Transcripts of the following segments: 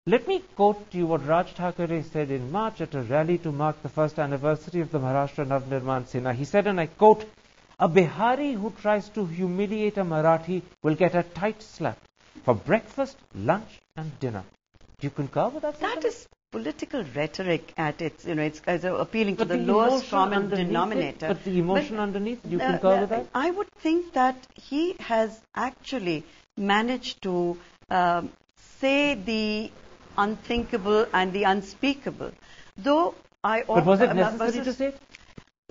Let me quote to you what Raj Thackeray said in March at a rally to mark the first anniversary of the Maharashtra Navnirman Sena. He said, and I quote, "A Bihari who tries to humiliate a Marathi will get a tight slap for breakfast, lunch and dinner." Do you concur with that? That is political rhetoric at its, it's appealing to the lowest common denominator. But the emotion underneath, do you concur with that? I would think that he has actually managed to say the unthinkable and the unspeakable. Though But was it necessary to say it?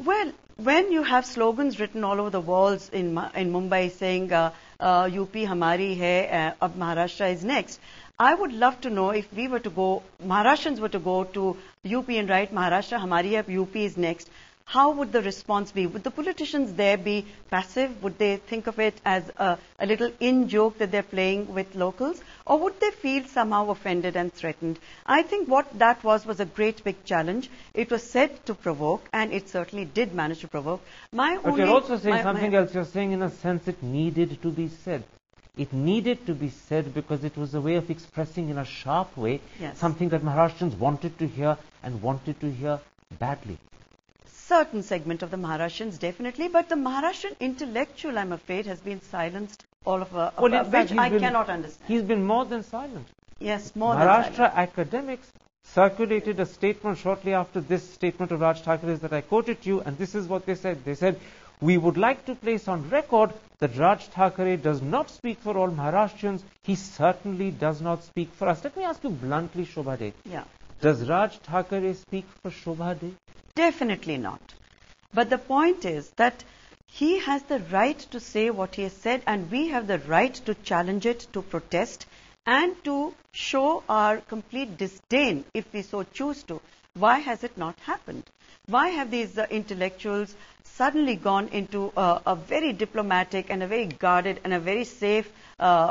Well, when you have slogans written all over the walls in Mumbai saying UP hamari hai, ab Maharashtra is next, I would love to know if we were to go, Maharashtrians were to go to UP and write Maharashtra hamari hai, UP is next, how would the response be? Would the politicians there be passive? Would they think of it as a little in-joke that they're playing with locals? Or would they feel somehow offended and threatened? I think what that was a great big challenge. It was said to provoke, and it certainly did manage to provoke. But you're also saying something else. You're saying in a sense it needed to be said. It needed to be said because it was a way of expressing in a sharp way something that Maharashtrians wanted to hear and wanted to hear badly. Certain segment of the Maharashtrians, definitely, but the Maharashtrian intellectual, I'm afraid, has been silenced all of which I cannot understand. He's been more than silent. Yes, more than silent. silent. Maharashtra academics circulated a statement shortly after this statement of Raj Thackeray's that I quoted to you, and this is what they said. They said, "We would like to place on record that Raj Thackeray does not speak for all Maharashtrians. He certainly does not speak for us." Let me ask you bluntly, Shobha De. Yeah. Does Raj Thackeray speak for Shobha De? Definitely not. But the point is that he has the right to say what he has said, and we have the right to challenge it, to protest, and to show our complete disdain if we so choose to. Why has it not happened? Why have these intellectuals suddenly gone into a very diplomatic and a very guarded and a very safe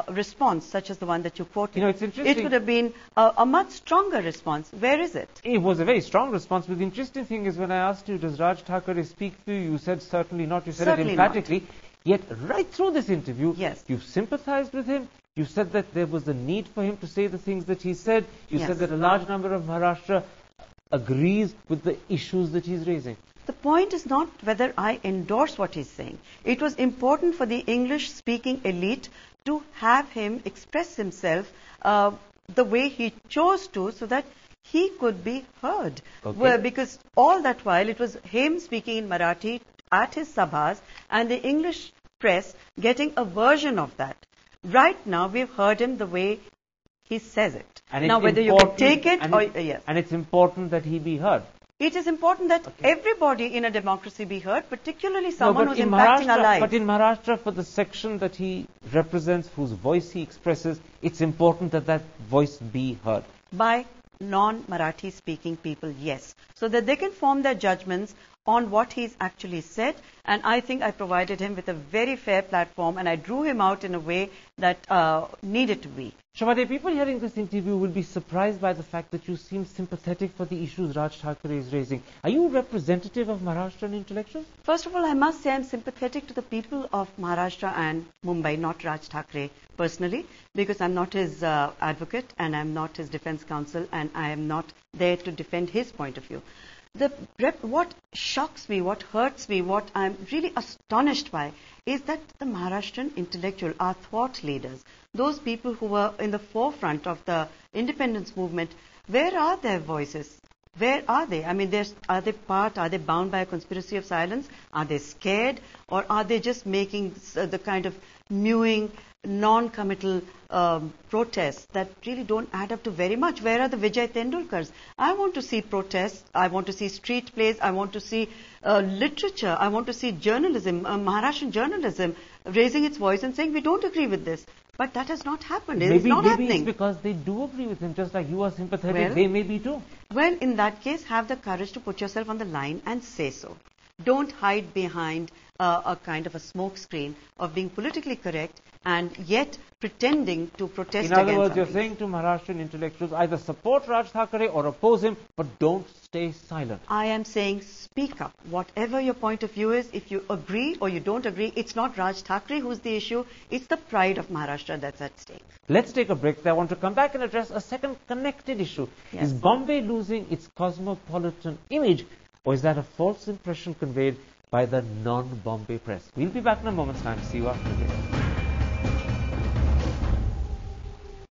response, such as the one that you quoted? It's interesting. It could have been a much stronger response. Where is it? It was a very strong response, but the interesting thing is when I asked you, does Raj Thackeray speak for you? You said certainly not. You said Certainly it emphatically. Yet right through this interview, you've sympathized with him. You said that there was a need for him to say the things that he said. You said that a large number of Maharashtra agrees with the issues that he's raising. The point is not whether I endorse what he's saying. It was important for the English-speaking elite to have him express himself the way he chose to, so that he could be heard. Well, because all that while it was him speaking in Marathi at his sabhas and the English press getting a version of that. Right now we've heard him the way he says it. And now whether you can take it or yes. And it's important that he be heard. It is important that everybody in a democracy be heard, particularly someone who's impacting our lives. But in Maharashtra, for the section that he represents, whose voice he expresses, it's important that that voice be heard. By non-Marathi speaking people, yes. So that they can form their judgments on what he's actually said. And I think I provided him with a very fair platform, and I drew him out in a way that needed to be. Shobha, people hearing this interview will be surprised by the fact that you seem sympathetic for the issues Raj Thackeray is raising. Are you representative of Maharashtrian intellectuals? First of all, I must say I'm sympathetic to the people of Maharashtra and Mumbai, not Raj Thackeray personally, because I'm not his advocate and I'm not his defense counsel, and I am not there to defend his point of view. What shocks me, what hurts me, what I'm really astonished by is that the Maharashtrian intellectual, our thought leaders, those people who were in the forefront of the independence movement, where are their voices? Where are they? I mean, are they bound by a conspiracy of silence? Are they scared? Or are they just making the kind of mewing, non-committal protests that really don't add up to very much? Where are the Vijay Tendulkars? I want to see protests. I want to see street plays. I want to see literature. I want to see journalism, Maharashtrian journalism, raising its voice and saying, we don't agree with this. But that has not happened. It's not happening. Maybe it's because they do agree with him, just like you are sympathetic. They may be too. Well, in that case, have the courage to put yourself on the line and say so. Don't hide behind a kind of a smoke screen of being politically correct and yet pretending to protest against In other words, you're something. saying to Maharashtrian intellectuals, either support Raj Thackeray or oppose him, but don't stay silent. I am saying speak up. Whatever your point of view is, if you agree or you don't agree, it's not Raj Thackeray who's the issue, it's the pride of Maharashtra that's at stake. Let's take a break. I want to come back and address a second connected issue. Yes. Is Bombay losing its cosmopolitan image, or is that a false impression conveyed by the non-Bombay press? We'll be back in a moment's time. See you after this.